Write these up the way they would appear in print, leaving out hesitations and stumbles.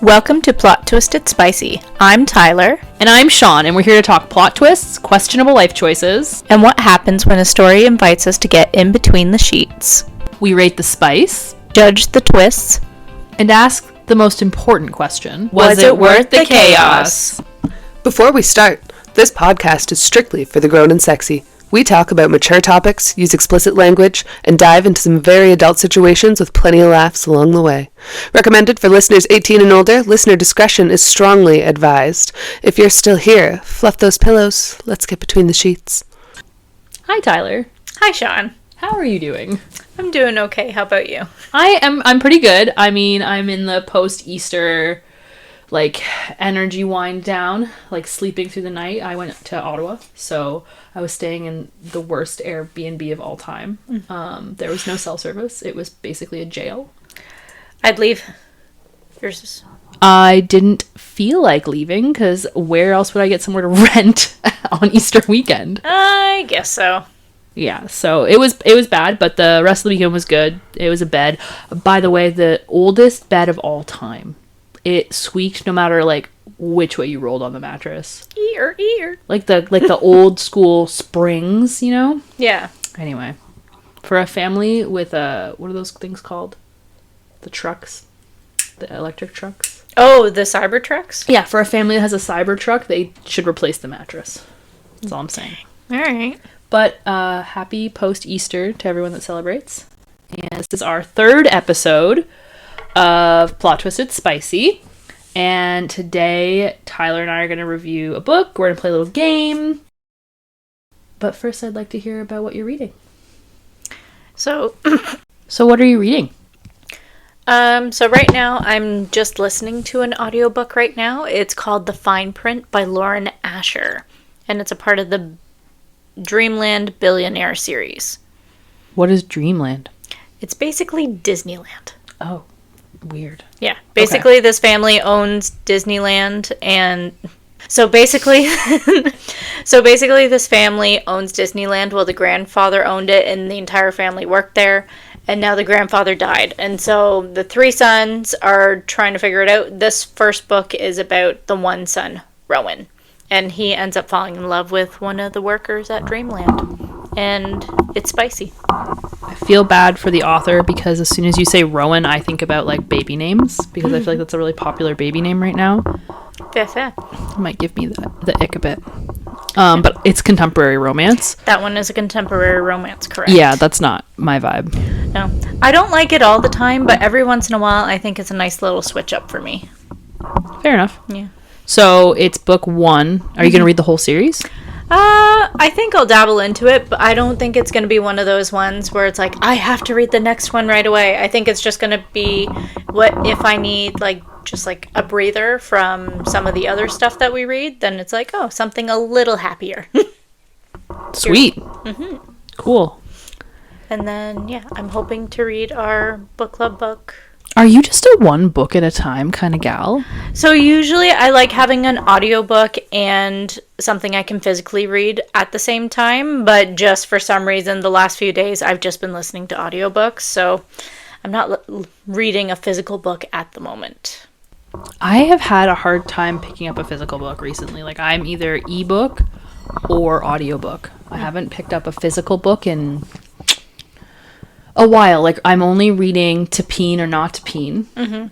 Welcome to Plot Twisted Spicy. I'm Tyler. And I'm Shawn, and we're here to talk plot twists, questionable life choices, and what happens when a story invites us to get in between the sheets. We rate the spice, judge the twists, and ask the most important question. Was it worth the chaos? Before we start, this podcast is strictly for the grown and sexy. We talk about mature topics, use explicit language, and dive into some very adult situations with plenty of laughs along the way. Recommended for listeners 18 and older. Listener discretion is strongly advised. If you're still here, fluff those pillows. Let's get between the sheets. Hi, Tyler. Hi, Shawn. How are you doing? I'm doing okay. How about you? I'm pretty good. I mean, I'm in the post-Easter energy wind down, sleeping through the night. I went to Ottawa, so I was staying in the worst Airbnb of all time. There was no cell service. It was basically a jail. I'd leave. Yours. I didn't feel like leaving because where else would I get somewhere to rent on Easter weekend? I guess so. Yeah, so it was bad, but the rest of the weekend was good. It was a bed. By the way, the oldest bed of all time. It squeaked no matter which way you rolled on the mattress. Ear. Like the old school springs, you know? Yeah. Anyway, for a family with what are those things called? The trucks, the electric trucks. Oh, the Cybertrucks? Yeah, for a family that has a Cybertruck, they should replace the mattress. That's all I'm saying. All right. But happy post-Easter to everyone that celebrates. And this is our third episode of Plot Twisted Spicy. And today, Tyler and I are going to review a book. We're going to play a little game. But first, I'd like to hear about what you're reading. So what are you reading? So right now, I'm just listening to an audiobook right now. It's called The Fine Print by Lauren Asher. And it's a part of the Dreamland Billionaire series. What is Dreamland? It's basically Disneyland. Oh, weird. Yeah. Basically, This family owns Disneyland, and so basically this family owns Disneyland. Well, the grandfather owned it, and the entire family worked there. And now the grandfather died. And so the three sons are trying to figure it out. This first book is about the one son, Rowan. And he ends up falling in love with one of the workers at Dreamland. And it's spicy. I feel bad for the author because as soon as you say Rowan, I think about baby names. Because I feel like that's a really popular baby name right now. Fair. It might give me the ick a bit. But it's contemporary romance. That one is a contemporary romance, correct? Yeah, that's not my vibe. No. I don't like it all the time, but every once in a while I think it's a nice little switch up for me. Fair enough. Yeah. So it's book 1. Are you going to read the whole series? I think I'll dabble into it, but I don't think it's going to be one of those ones where it's I have to read the next one right away. I think it's just going to be what if I need just a breather from some of the other stuff that we read, then it's something a little happier. Sweet. Mm-hmm. Cool. And then, I'm hoping to read our book club book. Are you just a one book at a time kind of gal? So usually I like having an audiobook and something I can physically read at the same time, but just for some reason the last few days I've just been listening to audiobooks, so I'm not reading a physical book at the moment. I have had a hard time picking up a physical book recently. I'm either ebook or audiobook. I haven't picked up a physical book in a while. I'm only reading To Peen or Not to Peen. Mm-hmm.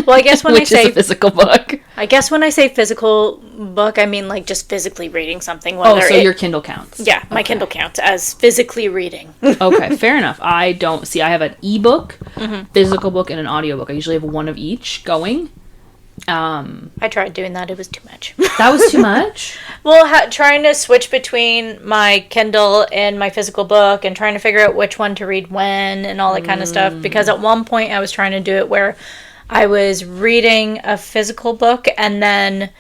Well, I guess when which is a physical book. I guess when I say physical book, I mean just physically reading something. So your Kindle counts. Yeah, my Kindle counts as physically reading. Okay, fair enough. I have an ebook, physical book, and an audiobook. I usually have one of each going. I tried doing that. It was too much. That was too much? Well, trying to switch between my Kindle and my physical book and trying to figure out which one to read when and all that kind of stuff. Because at one point I was trying to do it where I was reading a physical book and then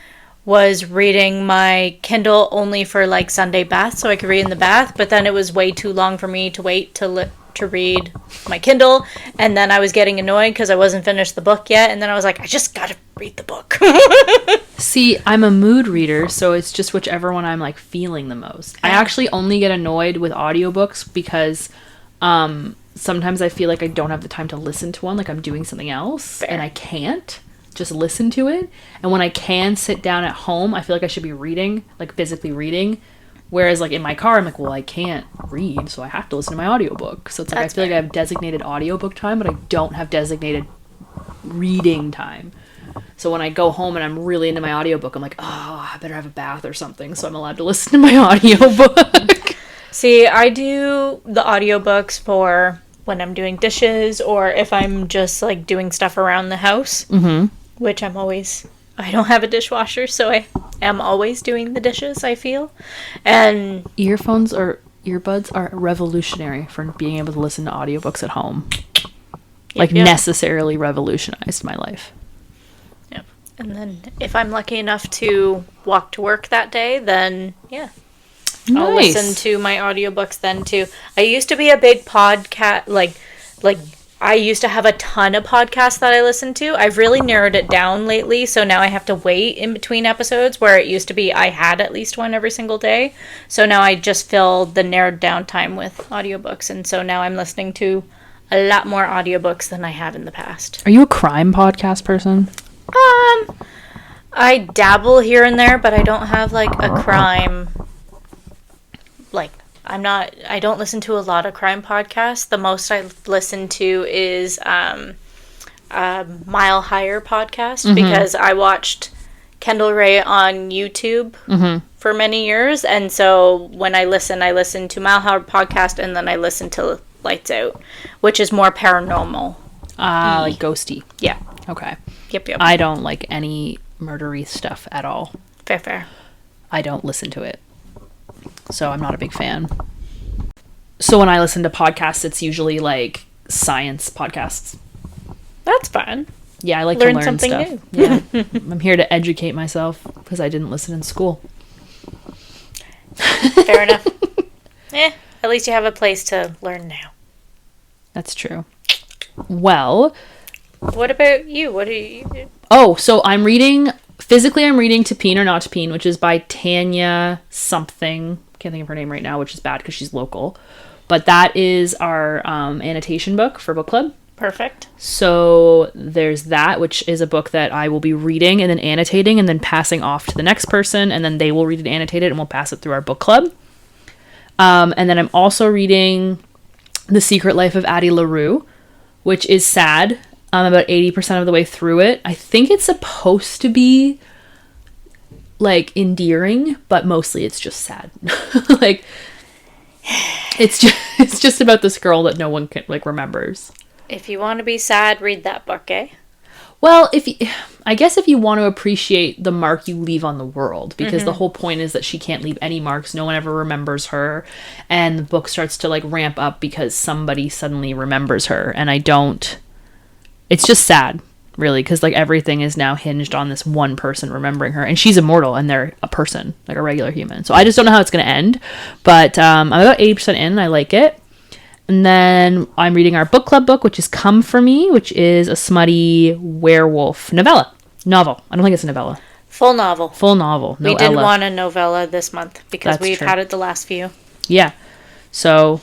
was reading my Kindle only for Sunday bath so I could read in the bath. But then it was way too long for me to wait to read my Kindle, and then I was getting annoyed because I wasn't finished the book yet, and then I was I just gotta read the book. See, I'm a mood reader, so it's just whichever one I'm feeling the most. I actually only get annoyed with audiobooks because sometimes I feel I don't have the time to listen to one, I'm doing something else. Fair. And I can't. just listen to it. And when I can sit down at home, I feel like I should be reading, like physically reading. Whereas like in my car, I'm like, well, I can't read, so I have to listen to my audiobook. So it's like, I feel like I have designated audiobook time, but I don't have designated reading time. So when I go home and I'm really into my audiobook, I'm like, oh, I better have a bath or something so I'm allowed to listen to my audiobook. See, I do the audiobooks for when I'm doing dishes or if I'm just like doing stuff around the house, which I don't have a dishwasher, so I am always doing the dishes, I feel. And Earbuds are revolutionary for being able to listen to audiobooks at home. Necessarily revolutionized my life. Yep. And then if I'm lucky enough to walk to work that day, then yeah. Nice. I'll listen to my audiobooks then too. I used to be a big podcast, like I used to have a ton of podcasts that I listened to. I've really narrowed it down lately, so now I have to wait in between episodes, where it used to be I had at least one every single day. So now I just fill the narrowed down time with audiobooks, and so now I'm listening to a lot more audiobooks than I have in the past. Are you a crime podcast person? I dabble here and there, but I don't have like a crime, like, I don't listen to a lot of crime podcasts. The most I listen to is a Mile Higher podcast, because I watched Kendall Ray on YouTube for many years. And so when I listen to Mile Higher podcast, and then I listen to Lights Out, which is more paranormal. Like ghosty. Yeah. Okay. Yep. I don't like any murdery stuff at all. Fair. I don't listen to it. So I'm not a big fan. So when I listen to podcasts, it's usually like science podcasts. That's fun. Yeah, I like Learn to learn something stuff. new. Yeah. I'm here to educate myself because I didn't listen in school. Fair enough. At least you have a place to learn now. That's true. Well, what about you? What do you do? Oh, so I'm reading To Peen or Not to Peen, which is by Tanya something. Can't think of her name right now, which is bad because she's local. But that is our annotation book for book club. Perfect. So there's that, which is a book that I will be reading and then annotating and then passing off to the next person, and then they will read it, annotate it, and we'll pass it through our book club. And then I'm also reading The Secret Life of Addie LaRue, which is sad. I'm about 80% of the way through it. I think it's supposed to be like endearing, but mostly it's just sad. Like it's just about this girl that no one can remembers. If you want to be sad, read that book, eh? Well, I guess if you want to appreciate the mark you leave on the world, because the whole point is that she can't leave any marks. No one ever remembers her. And the book starts to ramp up because somebody suddenly remembers her. And it's just sad, really, because everything is now hinged on this one person remembering her. And she's immortal and they're a person, like a regular human. So I just don't know how it's going to end. But I'm about 80% in and I like it. And then I'm reading our book club book, which is Come For Me, which is a smutty werewolf novel. I don't think it's a novella. Full novel. We didn't want a novella this month because That's we've true. had it the last few. Yeah. So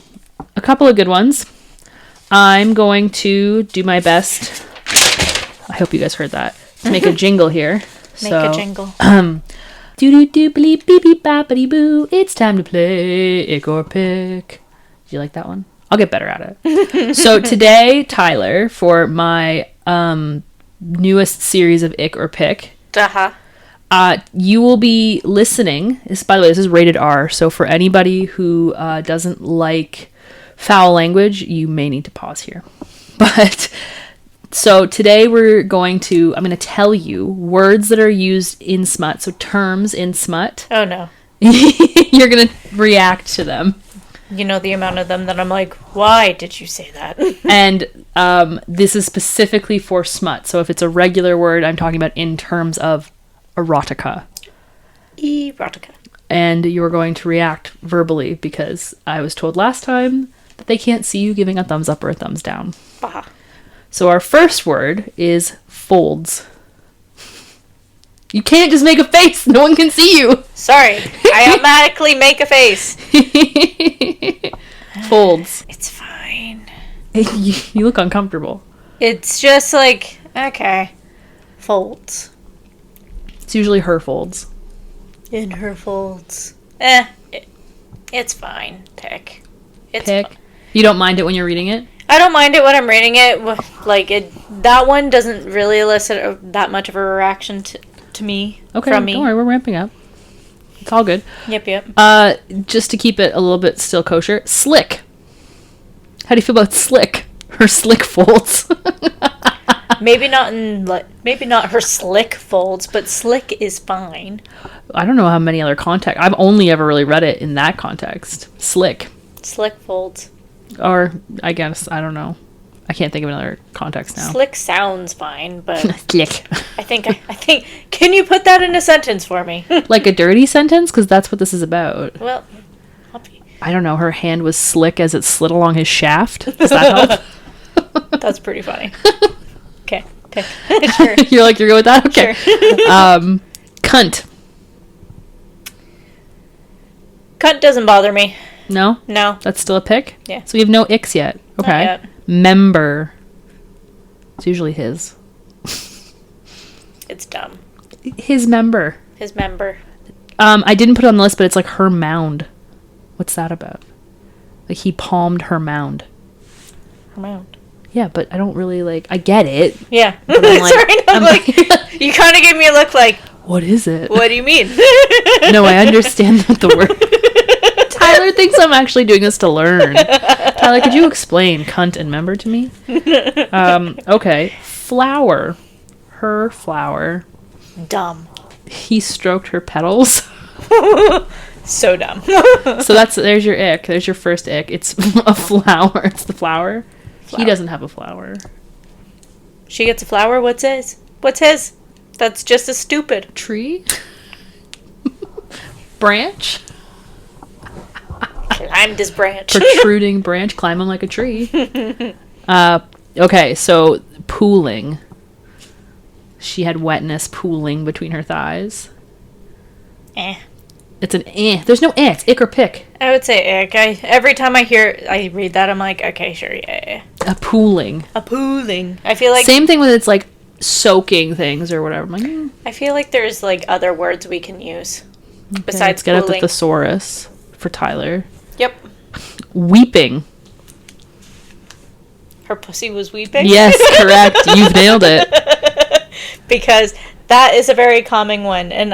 a couple of good ones. I'm going to do my best. I hope you guys heard that. To make a jingle here. Make a jingle. Do-do-do-bleep beep boppity boo. It's time to play Ick or Pick. Do you like that one? I'll get better at it. So today, Tyler, for my newest series of Ick or Pick, you will be listening. By the way, this is rated R, so for anybody who doesn't like foul language, you may need to pause here. But so today I'm going to tell you words that are used in smut, so terms in smut. Oh no. You're going to react to them. You know the amount of them that I'm like, why did you say that? And this is specifically for smut. So if it's a regular word, I'm talking about in terms of erotica. Erotica. And you're going to react verbally because I was told last time that they can't see you giving a thumbs up or a thumbs down. Bah. So our first word is folds. You can't just make a face. No one can see you. Sorry. I automatically make a face. Folds. It's fine. You look uncomfortable. It's just okay. folds. It's usually her folds. In her folds. It's fine. Pick. It's Pick. fine. You don't mind it when you're reading it? I don't mind it when I'm reading it. Like, that one doesn't really elicit that much of a reaction to me. Okay, from me. don't worry, we're ramping up. It's all good. Yep. Just to keep it a little bit still kosher, slick. How do you feel about slick? Her slick folds. Maybe not her slick folds, but slick is fine. I don't know how many other context. I've only ever really read it in that context. Slick. Slick folds. Or, I guess, I don't know. I can't think of another context now. Slick sounds fine, but Slick. I think, can you put that in a sentence for me? Like a dirty sentence? Because that's what this is about. Well, I don't know. Her hand was slick as it slid along his shaft. Does that help? that's pretty funny. Okay, pick. Sure. You're like, you're good with that? Okay. Sure. Cunt. Cunt doesn't bother me. No? No. That's still a pick? Yeah. So we have no icks yet. Okay. Not yet. Member. It's usually his. It's dumb. His member. His member. I didn't put it on the list, but it's like her mound. What's that about? Like he palmed her mound. Her mound. Yeah, but I don't really like. I get it. Yeah. But I'm like, Sorry, I'm like you kind of gave me a look like. What is it? What do you mean? No, I understand what the word. Tyler thinks I'm actually doing this to learn. Tyler, could you explain cunt and member to me? Okay. Flower. Her flower. Dumb. He stroked her petals. So dumb. So there's your ick. There's your first ick. It's a flower. It's the flower. He doesn't have a flower. She gets a flower? What's his? What's his? That's just as stupid. Tree? Branch? Climbed his branch. Protruding branch. Climbing like a tree. Okay, so pooling. She had wetness pooling between her thighs. It's an eh. There's no eh. It's ick or pick. I would say ick. Every time I read that, I'm like, okay, sure, yeah. A pooling. A pooling. I feel like same thing with it's like soaking things or whatever. I'm like, I feel like there's like other words we can use besides let's get pooling. out the thesaurus for Tyler. Yep. Weeping. Her pussy was weeping? Yes, correct. You've nailed it. Because that is a very common one, and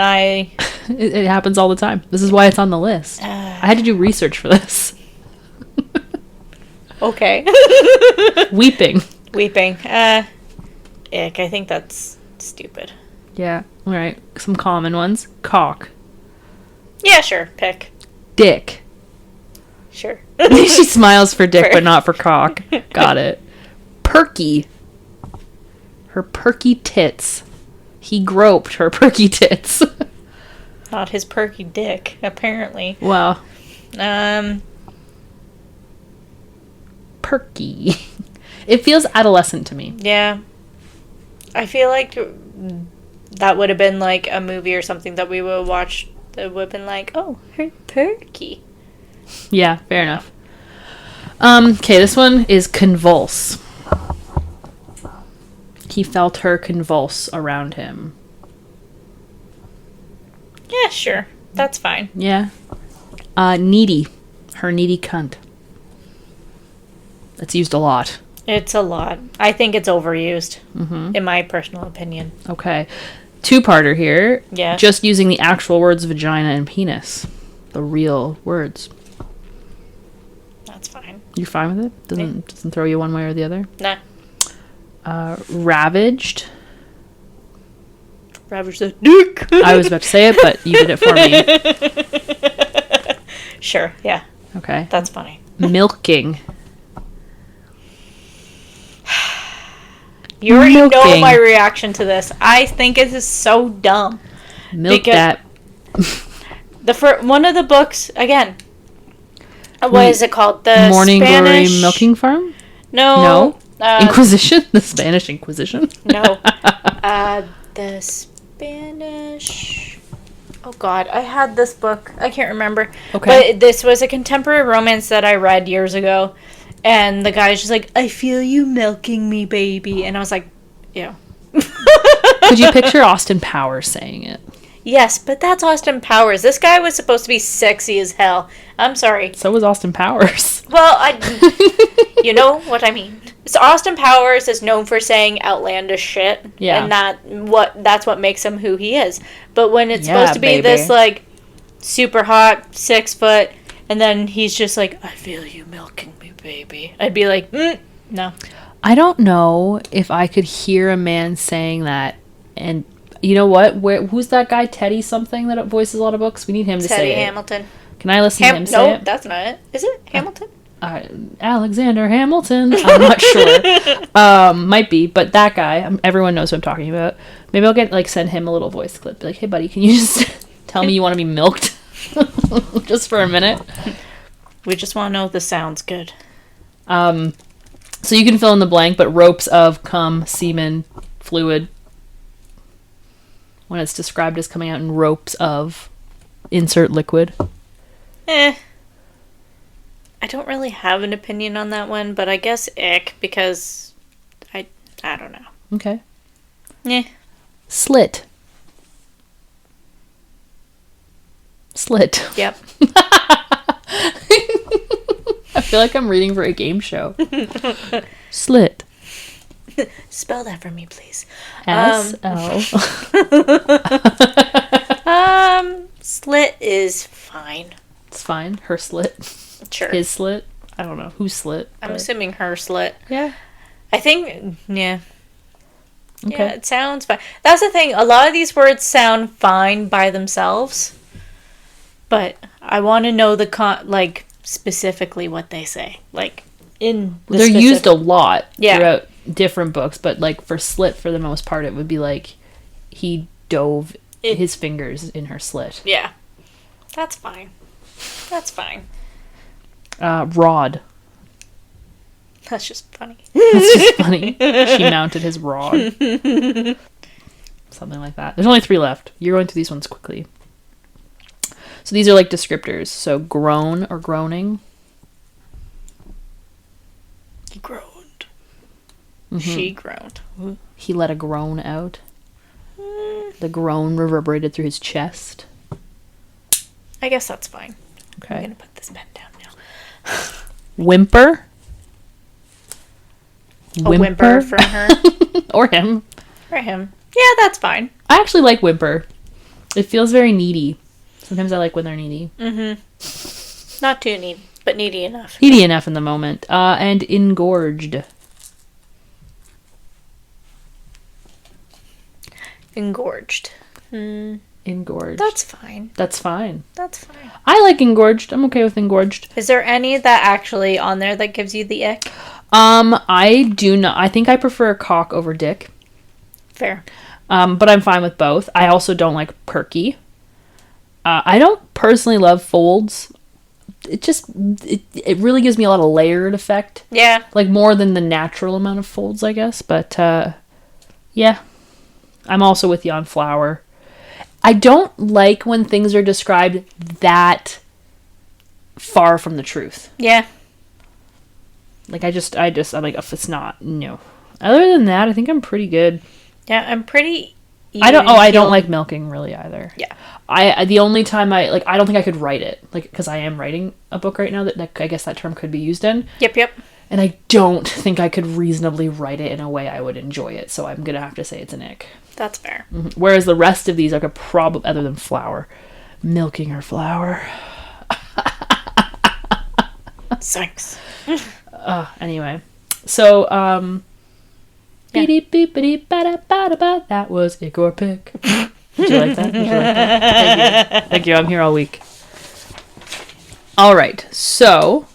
It happens all the time. This is why it's on the list. I had to do research for this. Okay. Weeping. Weeping. Ick. I think that's stupid. Yeah. All right. Some common ones. Cock. Yeah, sure. Pick. Dick. Sure. She smiles for dick, but not for cock. Got it. Perky. Her perky tits. He groped her perky tits. Not his perky dick, apparently. Wow. Perky. It feels adolescent to me. Yeah. I feel like that would have been like a movie or something that we would watch that would have been like, oh, her perky. Yeah, fair enough. Okay, this one is convulse. He felt her convulse around him. Yeah, sure. That's fine. Yeah. Needy. Her needy cunt. That's used a lot. It's a lot. I think it's overused, in my personal opinion. Okay. Two-parter here. Yeah. Just using the actual words vagina and penis. The real words. That's fine. You fine with it? Doesn't throw you one way or the other? Nah. Ravaged. Ravage the dick. I was about to say it, but you did it for me. Sure, yeah. Okay. That's funny. Milking. You already know my reaction to this. I think it is so dumb. Milk that. One of the books, again, what is it called? The Morning Spanish... Glory Milking Farm? No. Inquisition? The Spanish Inquisition? No. The Spanish... Oh, God. I had this book. I can't remember. Okay. But this was a contemporary romance that I read years ago. And the guy's just like, I feel you milking me, baby. And I was like, ew. Could you picture Austin Powers saying it? Yes, but that's Austin Powers. This guy was supposed to be sexy as hell. I'm sorry. So was Austin Powers. Well, you know what I mean. So Austin Powers is known for saying outlandish shit. Yeah. And that's what makes him who he is. But when it's supposed to be this, like, super hot, 6 foot, and then he's just like, I feel you milking me, baby. I'd be like, no. I don't know if I could hear a man saying that. And you know what? Who's that guy, Teddy something, that voices a lot of books? We need him to say it. Teddy Hamilton. Can I listen to him say it? No, that's not it. Is it Hamilton? Alexander Hamilton. I'm not sure. Might be, but that guy, everyone knows who I'm talking about. Maybe I'll send him a little voice clip. Be like, hey buddy, can you just tell me you want to be milked? Just for a minute. We just want to know if this sounds good. So you can fill in the blank, but ropes of cum, semen, fluid. When it's described as coming out in ropes of insert liquid. I don't really have an opinion on that one, but I guess ick, because I don't know. Okay. Yeah. Slit. Yep. I feel like I'm reading for a game show. Slit. Spell that for me, please. S-L. Slit is fine. It's fine. Her slit. Sure. His slit. I don't know. Whose slit? I'm assuming her slit. Yeah. I think, yeah. Okay. Yeah, it sounds fine. That's the thing. A lot of these words sound fine by themselves, but I want to know specifically what they say. Like, in the they're used a lot throughout different books, but like for slit, for the most part, it would be like he dove his fingers in her slit. Yeah. That's fine. That's fine. Rod. That's just funny. That's just funny. She mounted his rod. Something like that. There's only 3 left. You're going through these ones quickly. So these are like descriptors. So groan or groaning. He groaned. Mm-hmm. She groaned. He let a groan out. The groan reverberated through his chest. I guess that's fine. Okay. I'm going to put this pen down now. Whimper. A whimper from her. Or him. Or him. Yeah, that's fine. I actually like whimper. It feels very needy. Sometimes I like when they're needy. Mm-hmm. Not too needy, but needy enough. Needy enough in the moment. And engorged. Engorged. Engorged. That's fine. That's fine. That's fine. I like engorged. I'm okay with engorged. Is there any that actually on there that gives you the ick? I do not. I think I prefer cock over dick. Fair. But I'm fine with both. I also don't like perky. I don't personally love folds. It really gives me a lot of layered effect. Yeah. Like more than the natural amount of folds, I guess. But, yeah. I'm also with you on flower. I don't like when things are described that far from the truth. Yeah. Like, I'm like, if it's not, no. Other than that, I think I'm pretty good. Yeah, I'm pretty... I don't like milking really either. Yeah. The only time I don't think I could write it. Like, because I am writing a book right now that I guess that term could be used in. Yep. And I don't think I could reasonably write it in a way I would enjoy it. So I'm going to have to say it's an ick. That's fair. Mm-hmm. Whereas the rest of these I could probably, other than flower, milking her flower. Thanks. Anyway. So, that was Ick or Pick. Did you like that? Thank you. I'm here all week. All right. So,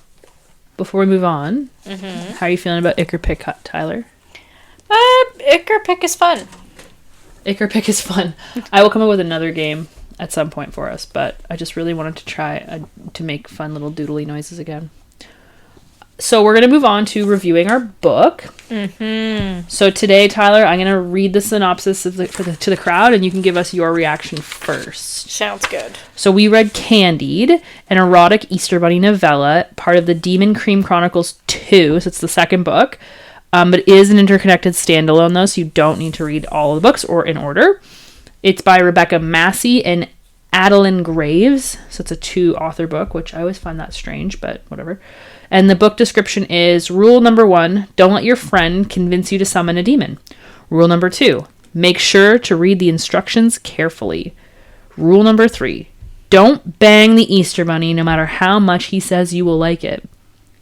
before we move on, how are you feeling about Ick or Pick, Tyler? Ick or Pick is fun. Ick or Pick is fun. I will come up with another game at some point for us, but I just really wanted to try to make fun little doodly noises again. So we're going to move on to reviewing our book. Mm-hmm. So today, Tyler, I'm going to read the synopsis to the crowd, and you can give us your reaction first. Sounds good. So we read Candied, an erotic Easter Bunny novella, part of the Demon Cream Chronicles 2, so it's the second book, But it is an interconnected standalone, though, so you don't need to read all of the books or in order. It's by Rebecca Massey and Adelyne Graves. So it's a 2-author book, which I always find that strange, but whatever. And the book description is: rule number 1, don't let your friend convince you to summon a demon. Rule number 2, make sure to read the instructions carefully. Rule number 3, don't bang the Easter Bunny no matter how much he says you will like it.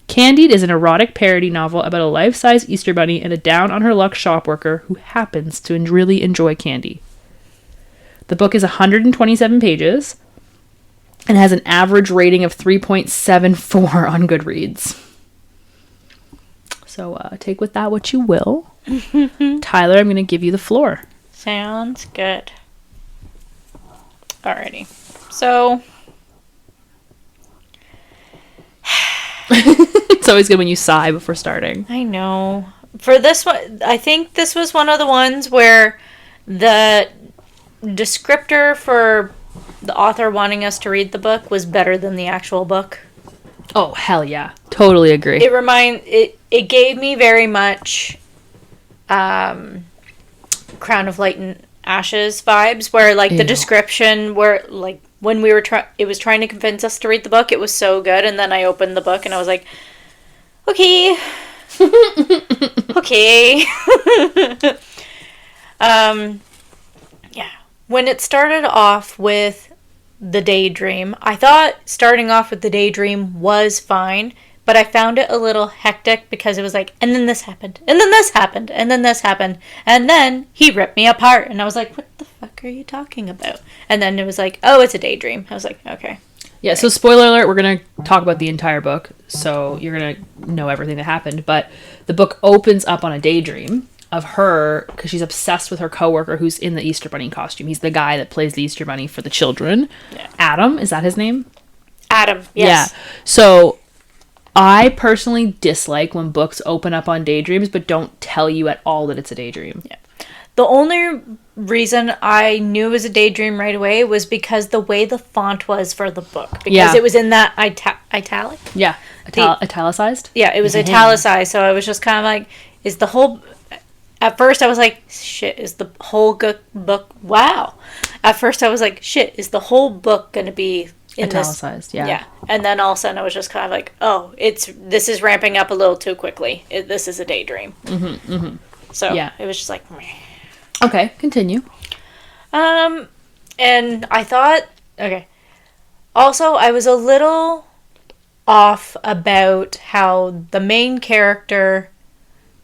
Candied is an erotic parody novel about a life-size Easter Bunny and a down-on-her-luck shopworker who happens to really enjoy candy. The book is 127 pages and has an average rating of 3.74 on Goodreads. So take with that what you will. Tyler, I'm going to give you the floor. Sounds good. Alrighty. So... It's always good when you sigh before starting. I know. For this one, I think this was one of the ones where the descriptor for the author wanting us to read the book was better than the actual book. Oh, hell yeah. Totally agree. It gave me very much Crown of Light and Ashes vibes, where like the description where like when we were it was trying to convince us to read the book, it was so good, and then I opened the book and I was like, okay. Okay. Yeah. When it started off with the daydream, I thought starting off with the daydream was fine, but I found it a little hectic because it was like, and then this happened, and then this happened, and then this happened, and then he ripped me apart, and I was like, what the fuck are you talking about? And then it was like, oh, it's a daydream. I was like, okay. Yeah, so spoiler alert, we're going to talk about the entire book, so you're going to know everything that happened, but the book opens up on a daydream of her, because she's obsessed with her coworker who's in the Easter Bunny costume. He's the guy that plays the Easter Bunny for the children. Yeah. Adam, is that his name? Adam, yes. Yeah, so I personally dislike when books open up on daydreams, but don't tell you at all that it's a daydream. Yeah. The only reason I knew it was a daydream right away was because the way the font was for the book. Because it was in that italic? Yeah. Italicized? Yeah, it was italicized. So I was just kind of like, is the whole... At first I was like, shit, is the whole book... Wow. At first I was like, shit, is the whole book going to be in italicized, this? Yeah. And then all of a sudden I was just kind of like, oh, this is ramping up a little too quickly. This is a daydream. Mm-hmm, mm-hmm. So it was just like... Meh. Okay, continue. And I thought, okay. Also, I was a little off about how the main character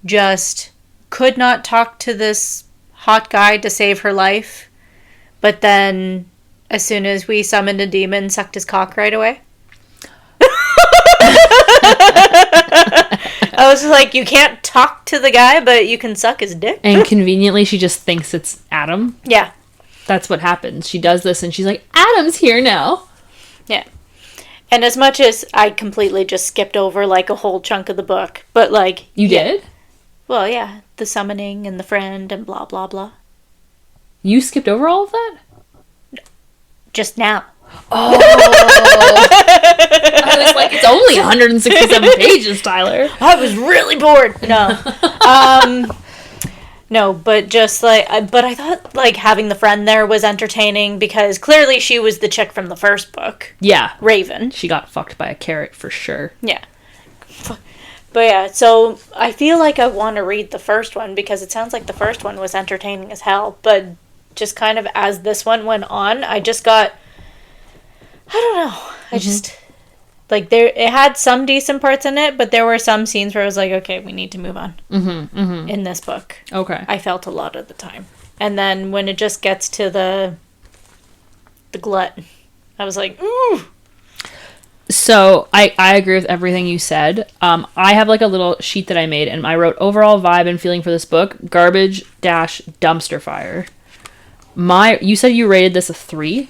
just could not talk to this hot guy to save her life, but then as soon as we summoned a demon, sucked his cock right away. I was like, you can't talk to the guy, but you can suck his dick. And conveniently, she just thinks it's Adam. Yeah. That's what happens. She does this, and she's like, Adam's here now. Yeah. And as much as I completely just skipped over, like, a whole chunk of the book, but, like... You did? Well, yeah. The summoning and the friend and blah, blah, blah. You skipped over all of that? Just now. Oh. I was like, it's only 167 pages, Tyler. I was really bored. No. No, but just like, but I thought like having the friend there was entertaining because clearly she was the chick from the first book. Yeah. Raven. She got fucked by a carrot for sure. Yeah. But yeah, so I feel like I want to read the first one because it sounds like the first one was entertaining as hell. But just kind of as this one went on, I just got... I don't know. I just... Like, it had some decent parts in it, but there were some scenes where I was like, okay, we need to move on. In this book. Okay. I felt a lot of the time. And then when it just gets to the glut, I was like, ooh! So, I agree with everything you said. I have, like, a little sheet that I made, and I wrote overall vibe and feeling for this book, garbage-dumpster fire. You said you rated this a 3?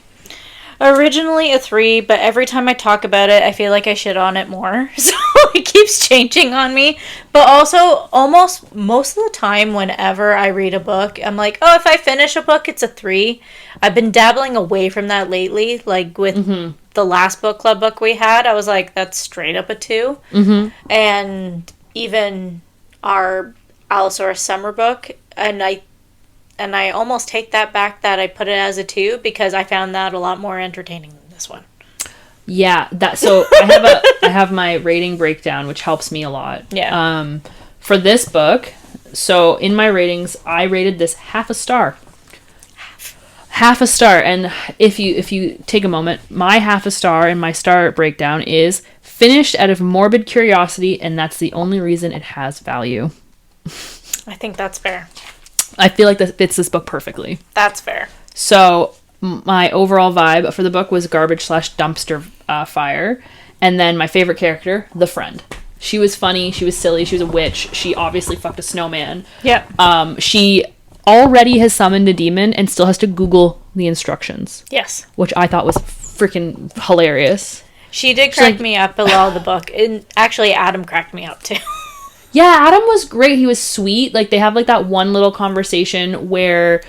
Originally a 3, but every time I talk about it, I feel like I shit on it more. So it keeps changing on me. But also, almost most of the time, whenever I read a book, I'm like, oh, if I finish a book, it's a 3. I've been dabbling away from that lately. Like with the last book club book we had, I was like, that's straight up a 2. And even our Allosaurus summer book, and I almost take that back that I put it as a 2 because I found that a lot more entertaining than this one. Yeah, I have my rating breakdown, which helps me a lot. Yeah. For this book, so in my ratings, I rated this half a star. Half a star. And if you take a moment, my half a star and my star breakdown is finished out of morbid curiosity, and that's the only reason it has value. I think that's fair. I feel like that fits this book perfectly. That's fair. So my overall vibe for the book was garbage/dumpster fire. And then my favorite character, the friend. She was funny. She was silly. She was a witch. She obviously fucked a snowman. Yeah. She already has summoned a demon and still has to Google the instructions. Yes. Which I thought was freaking hilarious. She did crack me up a lot of the book. And actually, Adam cracked me up too. Yeah, Adam was great. He was sweet. Like, they have like that one little conversation where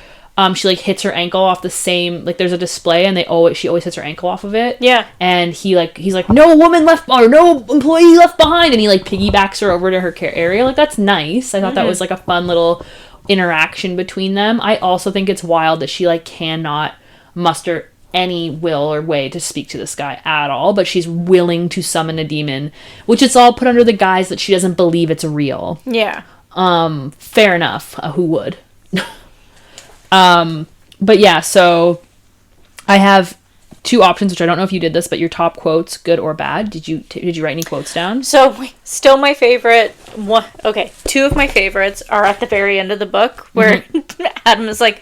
she like hits her ankle off the same, like there's a display and she always hits her ankle off of it. Yeah. And he's like, no woman left, or no employee left behind, and he like piggybacks her over to her care area. Like, that's nice. I thought that was like a fun little interaction between them. I also think it's wild that she like cannot muster any will or way to speak to this guy at all, but she's willing to summon a demon, which is all put under the guise that she doesn't believe it's real. Yeah. Fair enough. Who would? But yeah, so I have 2 options, which I don't know if you did this, but your top quotes, good or bad. Did you write any quotes down? So, still my favorite one. Okay, 2 of my favorites are at the very end of the book where Adam is like,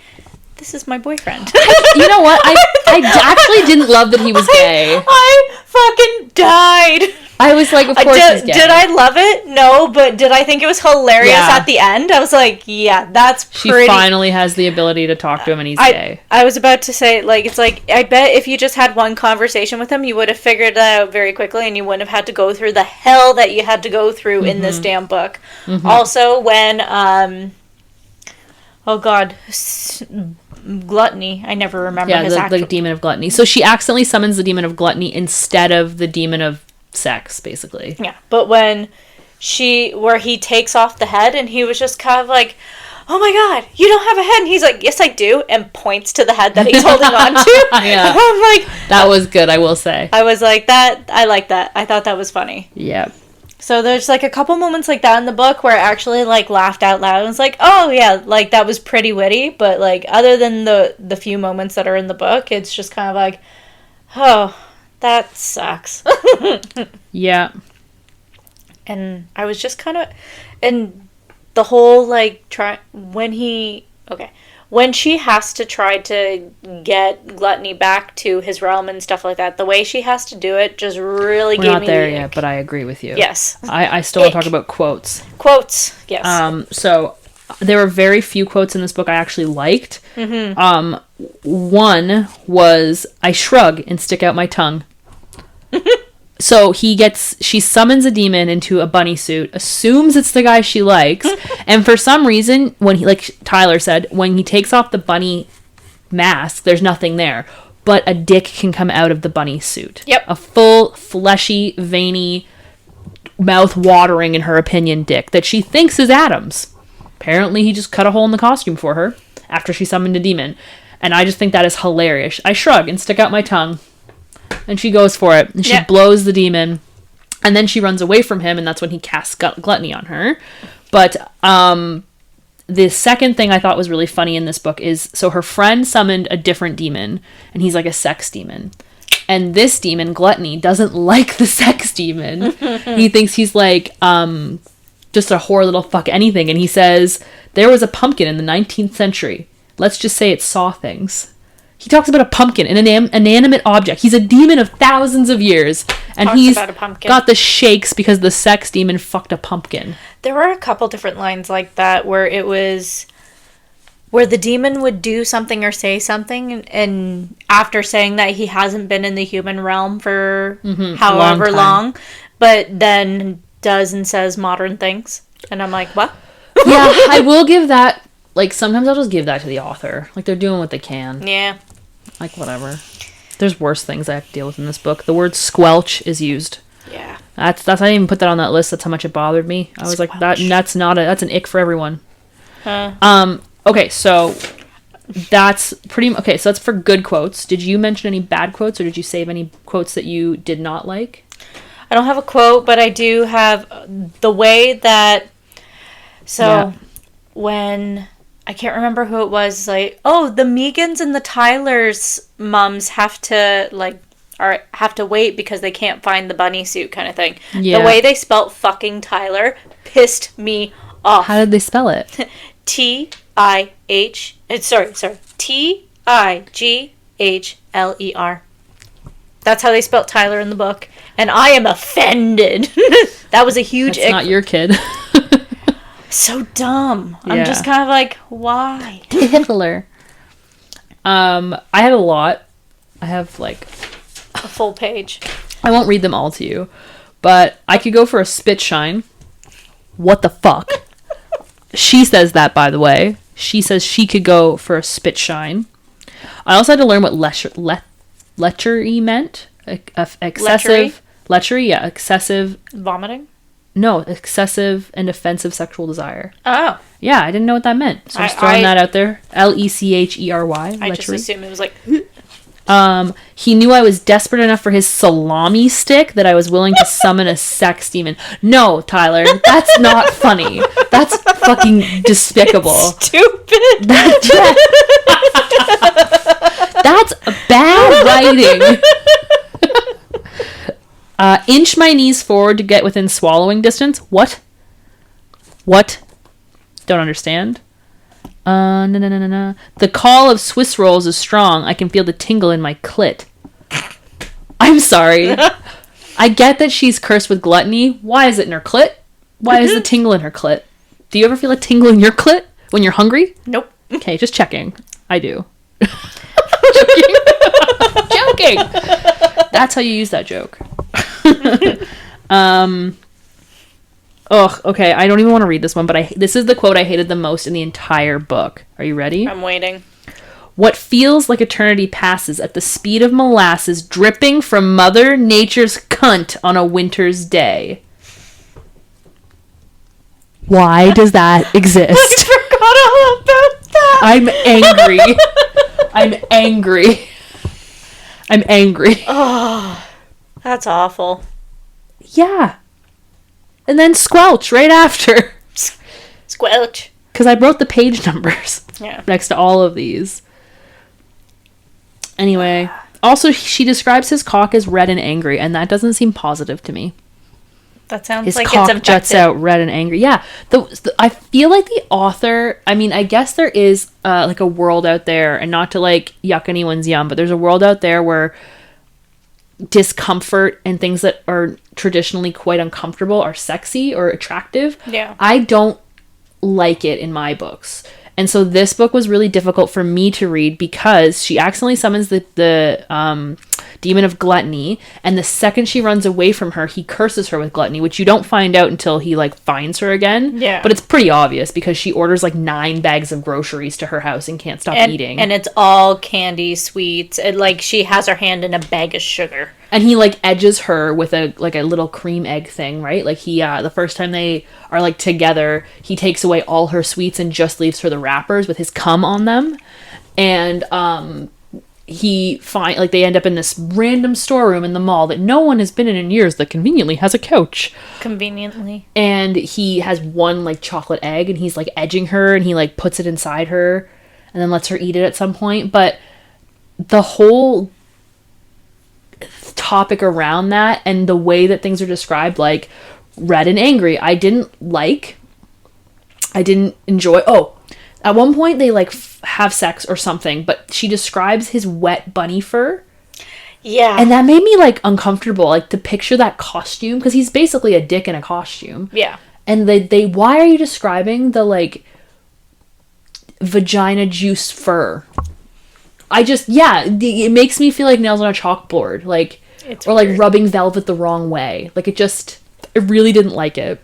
"This is my boyfriend." You know what? I actually didn't love that he was gay. I fucking died. I was like, of course he's gay. Did I love it? No, but did I think it was hilarious at the end? I was like, yeah, that's pretty... She finally has the ability to talk to him and he's gay. I was about to say, like, it's like, I bet if you just had one conversation with him, you would have figured that out very quickly and you wouldn't have had to go through the hell that you had to go through in this damn book. Also, when, oh god, Gluttony. I never remember his actual... the demon of gluttony. So she accidentally summons the demon of gluttony instead of the demon of sex, basically. Yeah, but where he takes off the head and he was just kind of like, "Oh my god, you don't have a head," and he's like, "Yes I do," and points to the head that he's holding on to. Yeah. I'm like, that was good, I will say. I was like, I like that. I thought that was funny. Yeah. So there's like a couple moments like that in the book where I actually like laughed out loud and was like, oh yeah, like that was pretty witty, but like other than the few moments that are in the book, it's just kind of like, oh, that sucks. Yeah. And I was just kind of, and the whole like when she has to try to get Gluttony back to his realm and stuff like that, the way she has to do it just really gave me... We're not there yet, but I agree with you. Yes. I still want to talk about quotes. Quotes, yes. So there were very few quotes in this book I actually liked. One was, "I shrug and stick out my tongue." So she summons a demon into a bunny suit, assumes it's the guy she likes, and for some reason, when he, like Tyler said, when he takes off the bunny mask, there's nothing there, but a dick can come out of the bunny suit. Yep. A full, fleshy, veiny, mouth-watering, in her opinion, dick that she thinks is Adam's. Apparently, he just cut a hole in the costume for her after she summoned a demon, and I just think that is hilarious. I shrug and stick out my tongue. And she goes for it. And she blows the demon. And then she runs away from him. And that's when he casts gluttony on her. But the second thing I thought was really funny in this book is... So her friend summoned a different demon. And he's like a sex demon. And this demon, Gluttony, doesn't like the sex demon. He thinks he's like just a whore little fuck anything. And he says, "There was a pumpkin in the 19th century. Let's just say it saw things." He talks about a pumpkin, an inanimate object. He's a demon of thousands of years. And he's got the shakes because the sex demon fucked a pumpkin. There were a couple different lines like that where it was... where the demon would do something or say something, and after saying that he hasn't been in the human realm for however long, but then does and says modern things. And I'm like, what? Yeah, I will give that... Like, sometimes I'll just give that to the author. Like, they're doing what they can. Yeah. Like, whatever. There's worse things I have to deal with in this book. The word squelch is used. Yeah. That's I didn't even put that on that list. That's how much it bothered me. I was like, that's an ick for everyone. Okay, so that's okay, so that's for good quotes. Did you mention any bad quotes, or did you save any quotes that you did not like? I don't have a quote, but I do have the way that... So, when... I can't remember who it was, like, oh, the Megans and the Tylers' mums have to, like, have to wait because they can't find the bunny suit kind of thing. Yeah. The way they spelt fucking Tyler pissed me off. How did they spell it? T-I-H... Sorry. T-I-G-H-L-E-R. That's how they spelt Tyler in the book. And I am offended. That was a huge... That's not your kid. So dumb. Yeah. I'm just kind of like, why? Hitler. I have a lot. I have like a full page. I won't read them all to you, but I could go for a spit shine. What the fuck? She says that, by the way. She says she could go for a spit shine. I also had to learn what lechery meant. Excessive lechery, yeah, excessive vomiting. No, excessive and offensive sexual desire. Oh. Yeah, I didn't know what that meant. So I'm just throwing that out there. Lechery. I just assumed it was like... He knew I was desperate enough for his salami stick that I was willing to summon a sex demon. No, Tyler, that's not funny. That's fucking despicable. Stupid. That's bad writing. Inch my knees forward to get within swallowing distance. What? Don't understand. No. The call of Swiss rolls is strong. I can feel the tingle in my clit. I'm sorry. I get that she's cursed with gluttony. Why is it in her clit? Why is the tingle in her clit? Do you ever feel a tingle in your clit when you're hungry? Nope. Okay, just checking. I do. Joking. That's how you use that joke. Okay, I don't even want to read this one, but this is the quote I hated the most in the entire book. Are you ready? I'm waiting. What feels like eternity passes at the speed of molasses dripping from Mother Nature's cunt on a winter's day. Why does that exist? I forgot all about that. I'm angry. Oh, that's awful. Yeah. And then squelch right after. Squelch. Because I wrote the page numbers next to all of these. Anyway. Also, she describes his cock as red and angry, and that doesn't seem positive to me. That sounds his like cock it's juts out red and angry. Yeah. I feel like the author... I mean, I guess there is like a world out there, and not to like yuck anyone's yum, but there's a world out there where discomfort and things that are traditionally quite uncomfortable are sexy or attractive. Yeah. I don't like it in my books. And so this book was really difficult for me to read because she accidentally summons the demon of gluttony, and the second she runs away from her, he curses her with gluttony, which you don't find out until he like finds her again. Yeah. But it's pretty obvious because she orders like 9 bags of groceries to her house and can't stop eating. And it's all candy, sweets. And like she has her hand in a bag of sugar. And he like edges her with a little cream egg thing, right? Like he the first time they are like together, he takes away all her sweets and just leaves her the wrappers with his cum on them. And they end up in this random storeroom in the mall that no one has been in years that conveniently has a couch. Conveniently. And he has one like chocolate egg, and he's like edging her, and he like puts it inside her and then lets her eat it at some point. But the whole topic around that and the way that things are described, like red and angry, I didn't enjoy. At one point they like have sex or something, but she describes his wet bunny fur. Yeah. And that made me like uncomfortable, like to picture that costume, because he's basically a dick in a costume. Yeah. And they why are you describing the like vagina juice fur? It makes me feel like nails on a chalkboard, like it's or weird. like rubbing velvet the wrong way. Like I really didn't like it.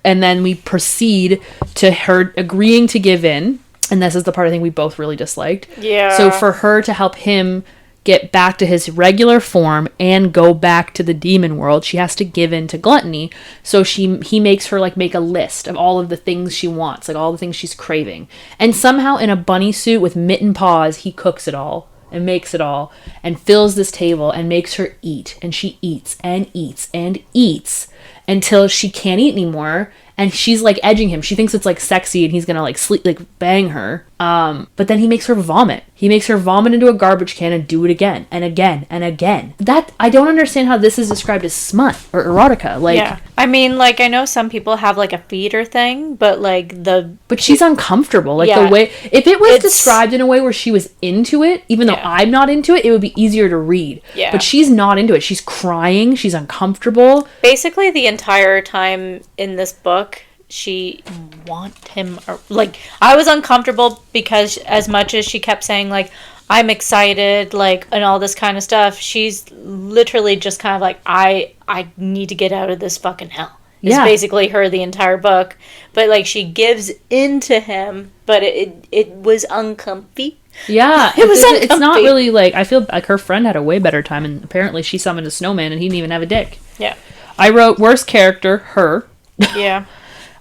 And then we proceed to her agreeing to give in. And this is the part I think we both really disliked. Yeah. So for her to help him get back to his regular form and go back to the demon world, she has to give in to gluttony. So he makes her like make a list of all of the things she wants, like all the things she's craving. And somehow in a bunny suit with mitten paws, he cooks it all and makes it all and fills this table and makes her eat. And she eats and eats and eats until she can't eat anymore. And she's like edging him. She thinks it's like sexy and he's gonna like sleep, like bang her. But then he makes her vomit. He makes her vomit into a garbage can and do it again and again and again. That, I don't understand how this is described as smut or erotica. Like, yeah. I mean, like, I know some people have like a feeder thing, but like but she's uncomfortable. Like yeah, the way, if it was described in a way where she was into it, even though I'm not into it, it would be easier to read. Yeah. But she's not into it. She's crying. She's uncomfortable. Basically, the entire time in this book, she want him, or like, I was uncomfortable because as much as she kept saying like, I'm excited, like, and all this kind of stuff, she's literally just kind of like, I need to get out of this fucking hell. It's basically her the entire book. But like, she gives in to him, but it was uncomfy. Yeah, it's not really like, I feel like her friend had a way better time, and apparently she summoned a snowman and he didn't even have a dick. Yeah. I wrote worst character, her. Yeah.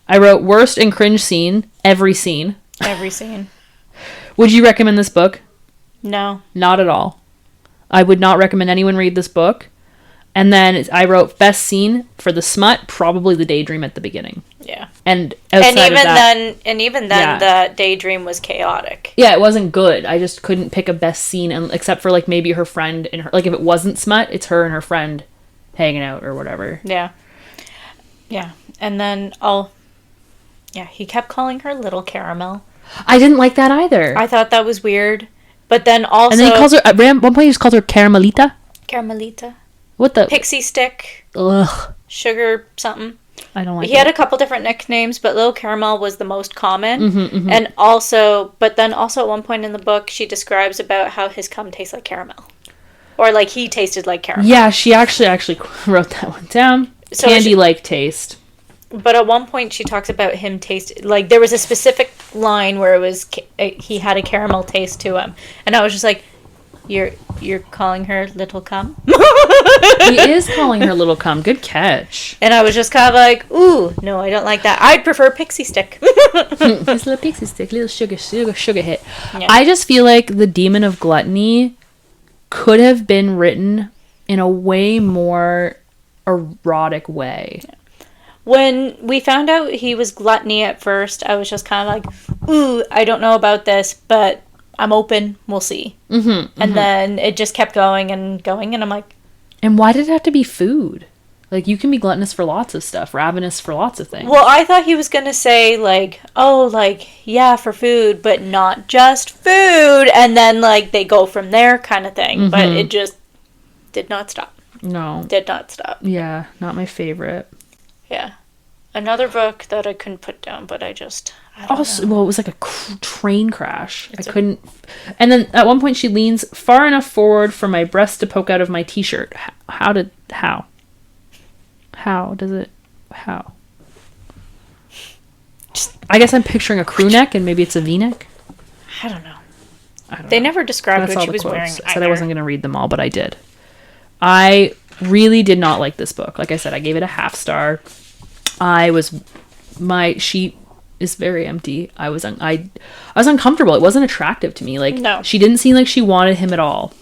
I wrote worst and cringe scene, every scene. Every scene. Would you recommend this book? No. Not at all. I would not recommend anyone read this book. And then I wrote best scene for the smut, probably the daydream at the beginning. Yeah. And outside of that, even then, the daydream was chaotic. Yeah, it wasn't good. I just couldn't pick a best scene, except for like maybe her friend and her. Like if it wasn't smut, it's her and her friend hanging out or whatever. Yeah. Yeah. And then he kept calling her Little Caramel. I didn't like that either. I thought that was weird. But then also... And then he calls her... At one point he just called her Caramelita. Caramelita. What the... Pixie Stick. Ugh. Sugar something. I don't like He had a couple different nicknames, but Little Caramel was the most common. Mm-hmm. And also... But then also at one point in the book, she describes about how his cum tastes like caramel. Or like he tasted like caramel. Yeah, she actually wrote that one down. So Candy-like taste. But at one point she talks about him taste, like there was a specific line where it was he had a caramel taste to him, and I was just like, you're calling her Little Cum? He is calling her Little Cum. Good catch. And I was just kind of like, ooh, no, I don't like that. I'd prefer Pixie Stick. This little Pixie Stick, little sugar hit. Yeah. I just feel like the Demon of Gluttony could have been written in a way more erotic way. Yeah. When we found out he was gluttony at first, I was just kind of like, ooh, I don't know about this, but I'm open. We'll see. Mm-hmm, and then it just kept going, and I'm like... And why did it have to be food? Like, you can be gluttonous for lots of stuff, ravenous for lots of things. Well, I thought he was going to say, like, oh, like, yeah, for food, but not just food. And then, like, they go from there kind of thing. Mm-hmm. But it just did not stop. No. Did not stop. Yeah, not my favorite. Yeah. Another book that I couldn't put down, but I don't know. Well, it was like a train crash. I couldn't... And then at one point she leans far enough forward for my breast to poke out of my t-shirt. How? I guess I'm picturing a crew neck, and maybe it's a v-neck. I don't know. They never described what she was wearing. I said I wasn't going to read them all, but I did. I really did not like this book. Like I said, I gave it a 0.5 star. My sheet is very empty. I was uncomfortable. It wasn't attractive to me. Like, no. She didn't seem like she wanted him at all,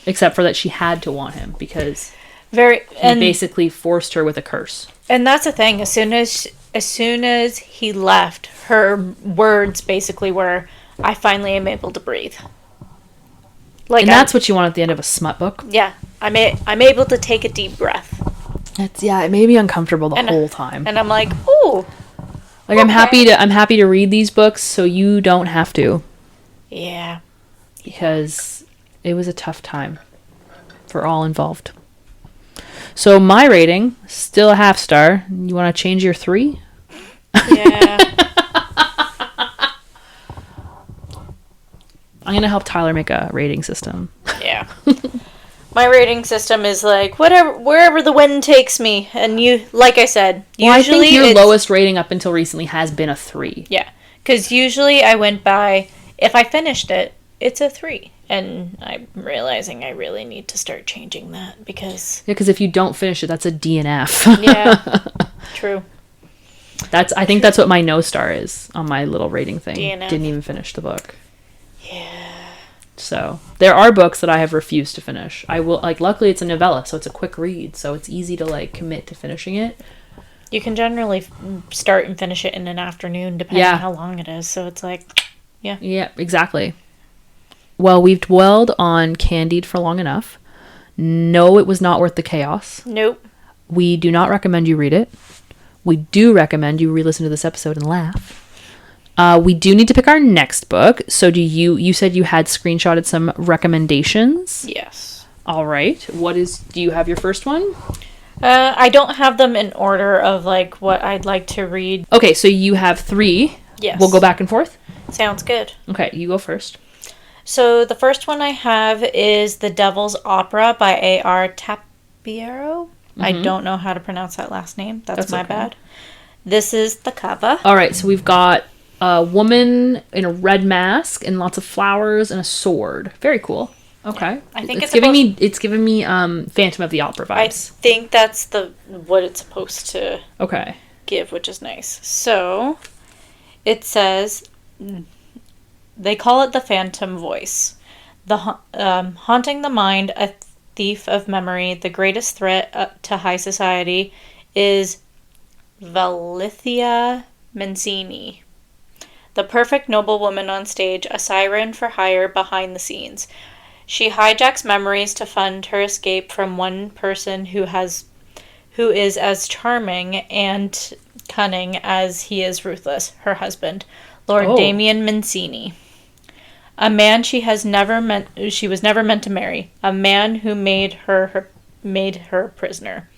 except for that she had to want him because he basically forced her with a curse. And that's the thing. As soon as he left, her words basically were, "I finally am able to breathe." Like, and that's what you want at the end of a smut book. Yeah, I'm able to take a deep breath. It made me uncomfortable the whole time. And I'm like, ooh. Like, okay. I'm happy to read these books so you don't have to. Yeah. Because it was a tough time for all involved. So my rating, still a 0.5 star. You want to change your 3? Yeah. I'm going to help Tyler make a rating system. Yeah. My rating system is like wherever the wind takes me, and like I said, usually I think your lowest rating up until recently has been a 3. Yeah, because usually I went by, if I finished it, it's a 3, And I'm realizing I really need to start changing that because... Yeah, because if you don't finish it, that's a DNF. Yeah, true. I think that's what my no star is on my little rating thing. DNF. Didn't even finish the book. Yeah. So there are books that I have refused to finish. I will, like, luckily it's a novella, so it's a quick read, so it's easy to, like, commit to finishing it. You can generally start and finish it in an afternoon, depending on how long it is. So it's like, yeah. Yeah, exactly. Well, we've dwelled on Candied for long enough. No, it was not worth the chaos. Nope. We do not recommend you read it. We do recommend you re-listen to this episode and laugh. We do need to pick our next book. So you said you had screenshotted some recommendations? Yes. All right. Do you have your first one? I don't have them in order of, like, what I'd like to read. Okay, so you have 3. Yes. We'll go back and forth? Sounds good. Okay, you go first. So the first one I have is The Devil's Opera by A.R. Tapiero. I don't know how to pronounce that last name. That's my bad. This is the cover. All right, so we've got a woman in a red mask and lots of flowers and a sword. Very cool. Okay. I think it's giving me Phantom of the Opera vibes. I think that's what it's supposed to Okay. give, which is nice. So it says, they call it the Phantom Voice. Haunting the mind, a thief of memory, the greatest threat to high society is Valithia Mancini. The perfect noblewoman on stage, a siren for hire behind the scenes. She hijacks memories to fund her escape from one person who is as charming and cunning as he is ruthless, her husband, Lord Damien Mancini. A man she was never meant to marry, a man who made her prisoner.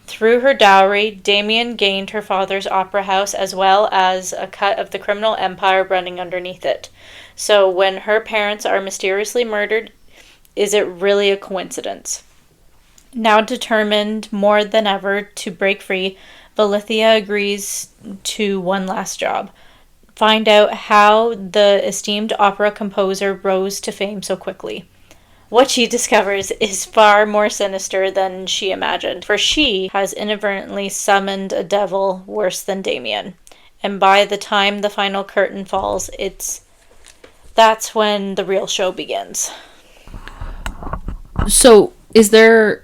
Through her dowry, Damien gained her father's opera house as well as a cut of the criminal empire running underneath it. So when her parents are mysteriously murdered, is it really a coincidence? Now determined more than ever to break free, Valithia agrees to one last job. Find out how the esteemed opera composer rose to fame so quickly. What she discovers is far more sinister than she imagined, for she has inadvertently summoned a devil worse than Damien. And by the time the final curtain falls, that's when the real show begins. So, is there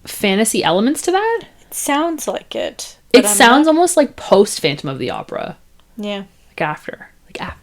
fantasy elements to that? It sounds like it. It sounds almost like post Phantom of the Opera. Yeah. After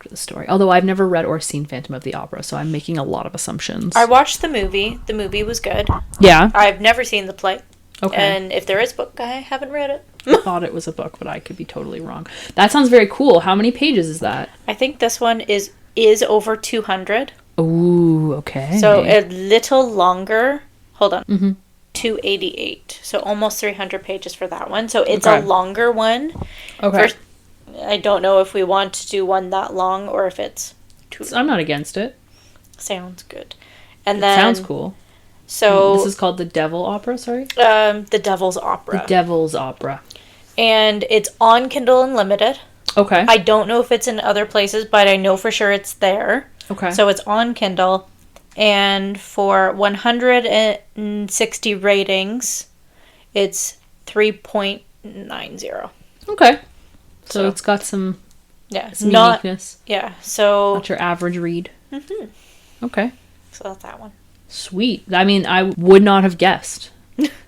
the story. Although I've never read or seen Phantom of the Opera, so I'm making a lot of assumptions. I watched the movie. The movie was good. Yeah. I've never seen the play. Okay. And if there is a book, I haven't read it. I thought it was a book, but I could be totally wrong. That sounds very cool. How many pages is that? I think this one is over 200. Ooh, okay. So a little longer. Hold on. 288. So almost 300 pages for that one. So it's a longer one. Okay. I don't know if we want to do one that long or if it's too long. I'm not against it. Sounds good. And then sounds cool. So this is called The Devil Opera, sorry? The Devil's Opera. The Devil's Opera. And it's on Kindle Unlimited. Okay. I don't know if it's in other places, but I know for sure it's there. Okay. So it's on Kindle. And for 160 ratings, it's 3.90. Okay. So it's got some uniqueness. Yeah. So not your average read. Okay. So that's that one. Sweet. I mean, I would not have guessed.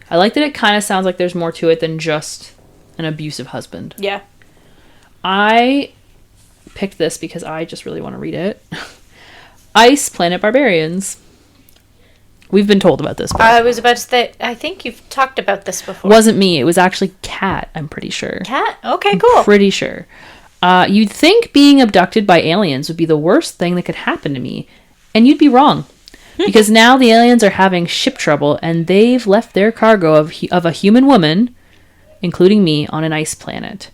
I like that it kind of sounds like there's more to it than just an abusive husband. Yeah. I picked this because I just really want to read it. Ice Planet Barbarians. We've been told about this book. I was about to say, I think you've talked about this before. Wasn't me. It was actually Kat, I'm pretty sure. Kat? Okay, cool. Pretty sure. You'd think being abducted by aliens would be the worst thing that could happen to me. And you'd be wrong. Because now the aliens are having ship trouble and they've left their cargo of a human woman, including me, on an ice planet.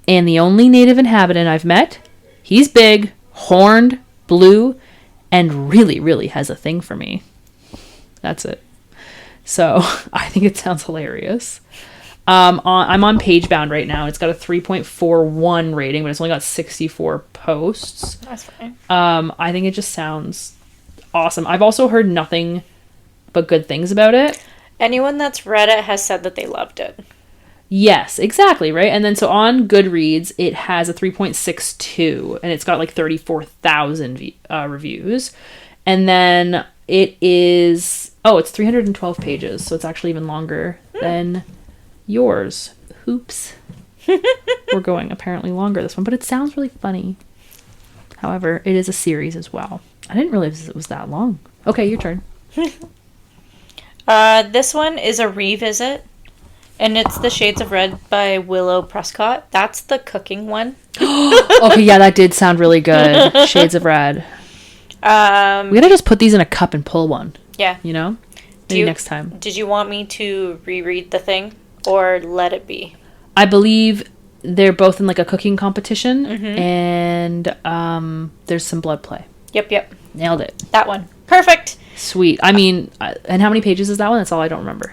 And the only native inhabitant I've met, he's big, horned, blue, and really, really has a thing for me. That's it. So I think it sounds hilarious. I'm on Pagebound right now. It's got a 3.41 rating, but it's only got 64 posts. That's fine. I think it just sounds awesome. I've also heard nothing but good things about it. Anyone that's read it has said that they loved it. Yes, exactly, right? And then so on Goodreads, it has a 3.62, and it's got like 34,000 reviews. And then it is, it's 312 pages, so it's actually even longer than yours. Hoops. We're going apparently longer this one, but it sounds really funny. However, it is a series as well. I didn't realize it was that long. Okay, your turn. This one is a revisit, and it's The Shades of Red by Willow Prescott. That's the cooking one. Okay, yeah, that did sound really good. Shades of Red. We gotta just put these in a cup and pull one. Yeah. You know? Maybe next time. Did you want me to reread the thing, or let it be? I believe they're both in like a cooking competition, and there's some blood play. Yep. Nailed it. That one. Perfect. Sweet. I mean, and how many pages is that one? That's all I don't remember.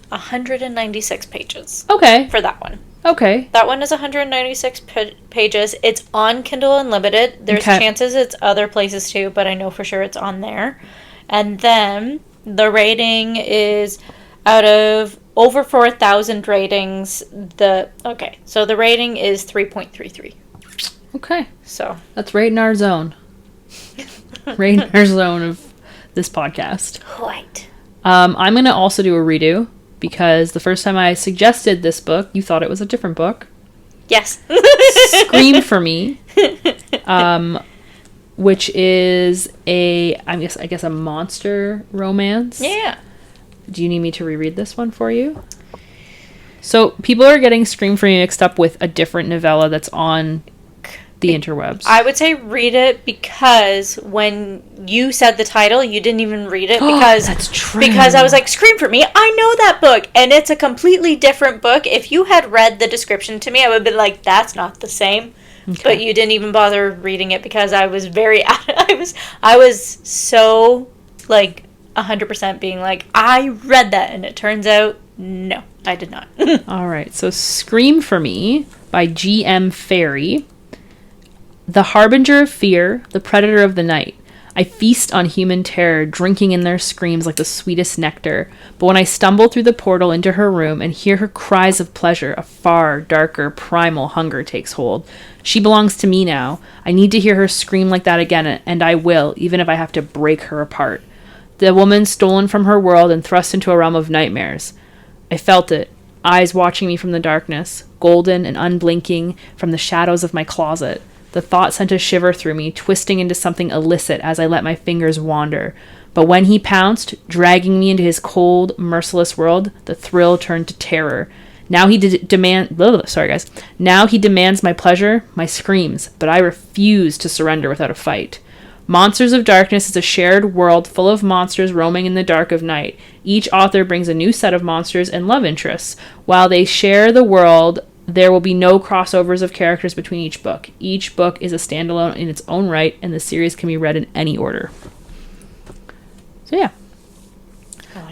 196 pages. Okay. For that one. Okay. That one is 196 pages. It's on Kindle Unlimited. There's chances it's other places too, but I know for sure it's on there. And then the rating is out of over 4,000 ratings. So the rating is 3.33. Okay. So that's right in our zone. Right in our zone of this podcast. Right. I'm going to also do a redo because the first time I suggested this book, you thought it was a different book. Yes. Scream for Me, which is I guess a monster romance. Yeah. Do you need me to reread this one for you? So people are getting Scream for Me mixed up with a different novella that's on the interwebs. I would say read it because when you said the title, you didn't even read it because that's true. Because I was like, Scream for Me, I know that book, and it's a completely different book. If you had read the description to me, I would have been like, that's not the same. Okay. But you didn't even bother reading it because I was I was so like 100% being like, I read that, and it turns out no, I did not. All right, so Scream for Me by G.M. Ferry. The harbinger of fear, the predator of the night. I feast on human terror, drinking in their screams like the sweetest nectar. But when I stumble through the portal into her room and hear her cries of pleasure, a far, darker, primal hunger takes hold. She belongs to me now. I need to hear her scream like that again, and I will, even if I have to break her apart. The woman stolen from her world and thrust into a realm of nightmares. I felt it, eyes watching me from the darkness, golden and unblinking from the shadows of my closet. The thought sent a shiver through me, twisting into something illicit as I let my fingers wander. But when he pounced, dragging me into his cold, merciless world, the thrill turned to terror. Now he Now he demands my pleasure, my screams, but I refuse to surrender without a fight. Monsters of Darkness is a shared world full of monsters roaming in the dark of night. Each author brings a new set of monsters and love interests. While they share the world, there will be no crossovers of characters between each book. Each book is a standalone in its own right, and the series can be read in any order. So yeah.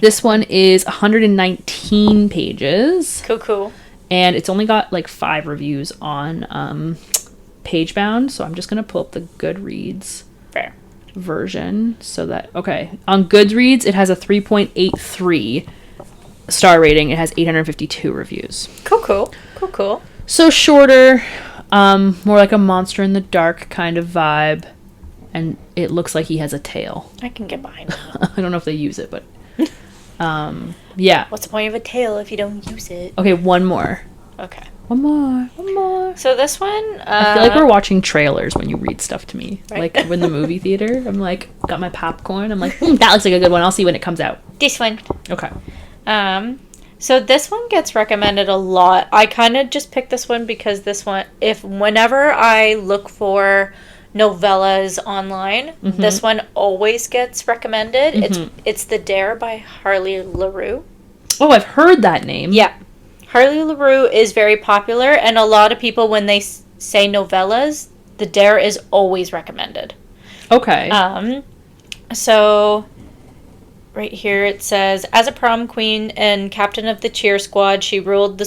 This one is 119 pages. Cool. And it's only got like 5 reviews on Pagebound, so I'm just going to pull up the Goodreads version. So that, okay. On Goodreads, it has a 3.83 star rating. It has 852 reviews. Cool. So shorter, more like a monster in the dark kind of vibe, and it looks like he has a tail. I can get behind that. I don't know if they use it, but yeah. What's the point of a tail if you don't use it? Okay, one more. Okay. One more. So this one, I feel like we're watching trailers when you read stuff to me. Right. Like in the movie theater, I'm like, got my popcorn. I'm like, that looks like a good one. I'll see when it comes out. This one. Okay. So this one gets recommended a lot. I kind of just picked this one because this one, whenever I look for novellas online, this one always gets recommended. It's The Dare by Harley LaRue. Oh, I've heard that name. Yeah. Harley LaRue is very popular, and a lot of people, when they say novellas, The Dare is always recommended. Okay. So right here it says, as a prom queen and captain of the cheer squad, she ruled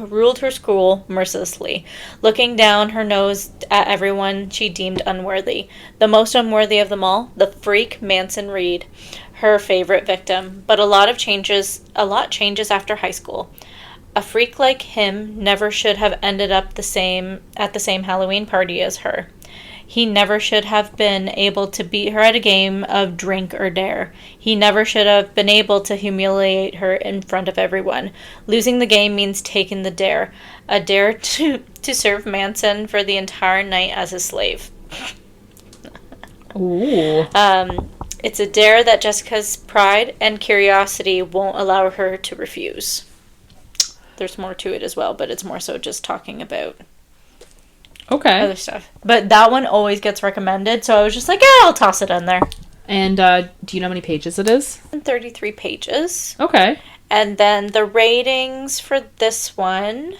ruled her school mercilessly, looking down her nose at everyone she deemed unworthy. The most unworthy of them all, the freak Manson Reed, her favorite victim. But a lot changes after high school. A freak like him never should have ended up at the same Halloween party as her. He never should have been able to beat her at a game of drink or dare. He never should have been able to humiliate her in front of everyone. Losing the game means taking the dare. A dare to serve Manson for the entire night as a slave. Ooh. It's a dare that Jessica's pride and curiosity won't allow her to refuse. There's more to it as well, but it's more so just talking about other stuff. But that one always gets recommended, so I was just like, yeah, I'll toss it in there. And do you know how many pages it is? 33 pages. Okay. And then the ratings for this one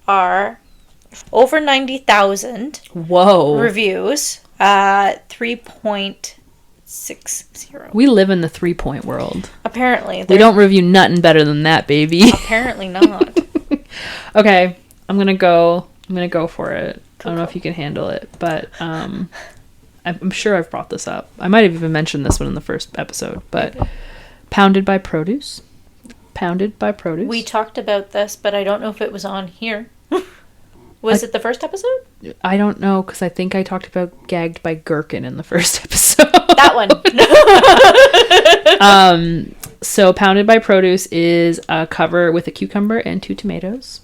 are over 90,000 Whoa. reviews. 3.60. We live in the 3-point world. Apparently. We don't review nothing better than that, baby. Apparently not. Okay. I'm going to go for it. Cool, I don't know if you can handle it, but I'm sure I've brought this up. I might have even mentioned this one in the first episode, but Pounded by Produce. Pounded by Produce. We talked about this, but I don't know if it was on here. Was it the first episode? I don't know, because I think I talked about Gagged by Gherkin in the first episode. That one. So Pounded by Produce is a cover with a cucumber and 2 tomatoes.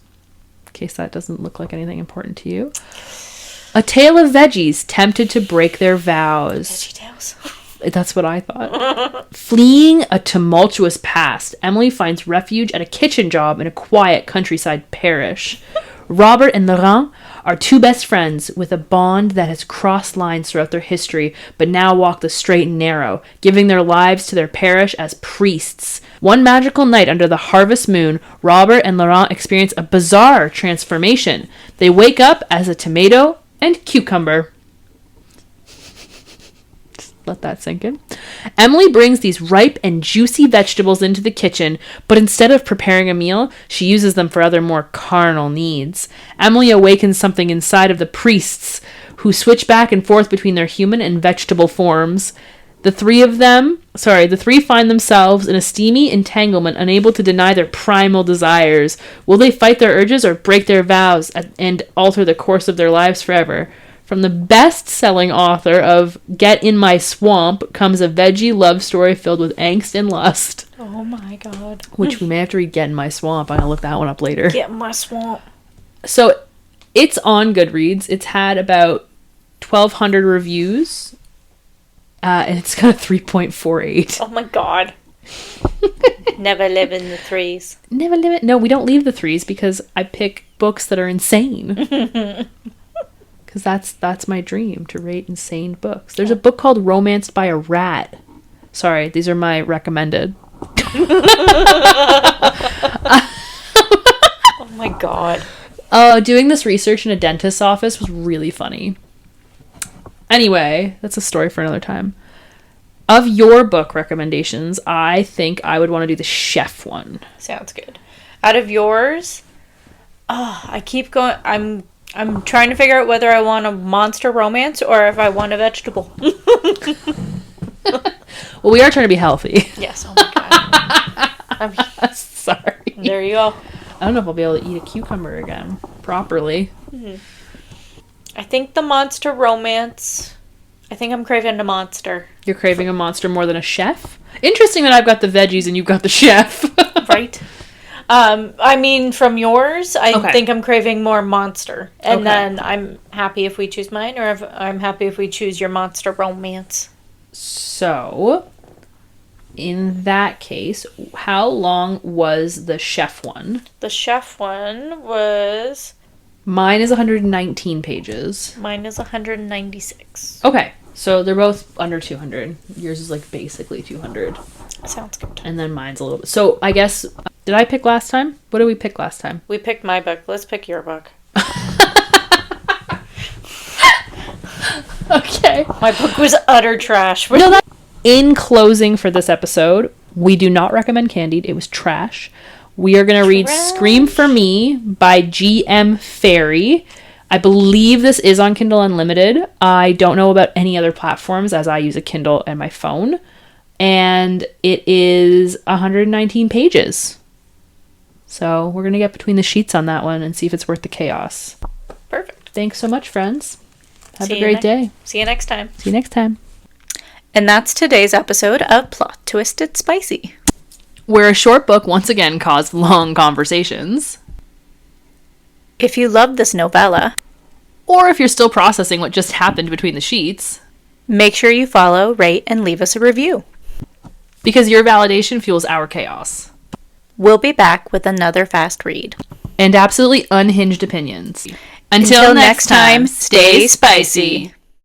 In case that doesn't look like anything important to you. A tale of veggies tempted to break their vows. VeggieTales. That's what I thought. Fleeing a tumultuous past, Emily finds refuge at a kitchen job in a quiet countryside parish. Robert and Laurent are 2 best friends with a bond that has crossed lines throughout their history, but now walk the straight and narrow, giving their lives to their parish as priests. One magical night under the harvest moon, Robert and Laurent experience a bizarre transformation. They wake up as a tomato and cucumber. Let that sink in. Emily brings these ripe and juicy vegetables into the kitchen, but instead of preparing a meal, she uses them for other more carnal needs. Emily awakens something inside of the priests, who switch back and forth between their human and vegetable forms. The three find themselves in a steamy entanglement, unable to deny their primal desires. Will they fight their urges or break their vows and alter the course of their lives forever? From the best-selling author of Get in My Swamp comes a veggie love story filled with angst and lust. Oh my god. Which we may have to read Get in My Swamp. I'm going to look that one up later. Get in My Swamp. So, it's on Goodreads. It's had about 1,200 reviews. And it's got a 3.48. Oh my god. Never live in the 3s. Never live it. No, we don't leave the 3s because I pick books that are insane. Because that's my dream, to rate insane books. There's a book called Romanced by a Rat. Sorry, these are my recommended. Oh my god. Doing this research in a dentist's office was really funny. Anyway, that's a story for another time. Of your book recommendations, I think I would want to do the chef one. Sounds good. Out of yours, I keep going. I'm trying to figure out whether I want a monster romance or if I want a vegetable. Well, we are trying to be healthy. Yes, oh my god. I'm sorry. There you go. I don't know if I'll be able to eat a cucumber again properly. Mm-hmm. I think the monster romance. I think I'm craving a monster. You're craving a monster more than a chef? Interesting that I've got the veggies and you've got the chef. Right? I mean, from yours, I think I'm craving more monster. And then I'm happy if we choose mine, or if I'm happy if we choose your monster romance. So, in that case, how long was the chef one? The chef one was... Mine is 119 pages. Mine is 196. Okay, so they're both under 200. Yours is like basically 200. Sounds good. And then mine's a little bit. So I guess, did I pick last time? What did we pick last time? We picked my book. Let's pick your book. Okay. My book was utter trash. In closing for this episode, we do not recommend Candied. It was trash. We are going to read Scream for Me by G.M. Ferry. I believe this is on Kindle Unlimited. I don't know about any other platforms as I use a Kindle and my phone. And it is 119 pages. So we're going to get between the sheets on that one and see if it's worth the chaos. Perfect. Thanks so much, friends. Have a great day. See you next time. See you next time. And that's today's episode of Plot Twisted Spicy, where a short book once again caused long conversations. If you love this novella, or if you're still processing what just happened between the sheets, make sure you follow, rate, and leave us a review. Because your validation fuels our chaos. We'll be back with another fast read. And absolutely unhinged opinions. Until next time, stay spicy.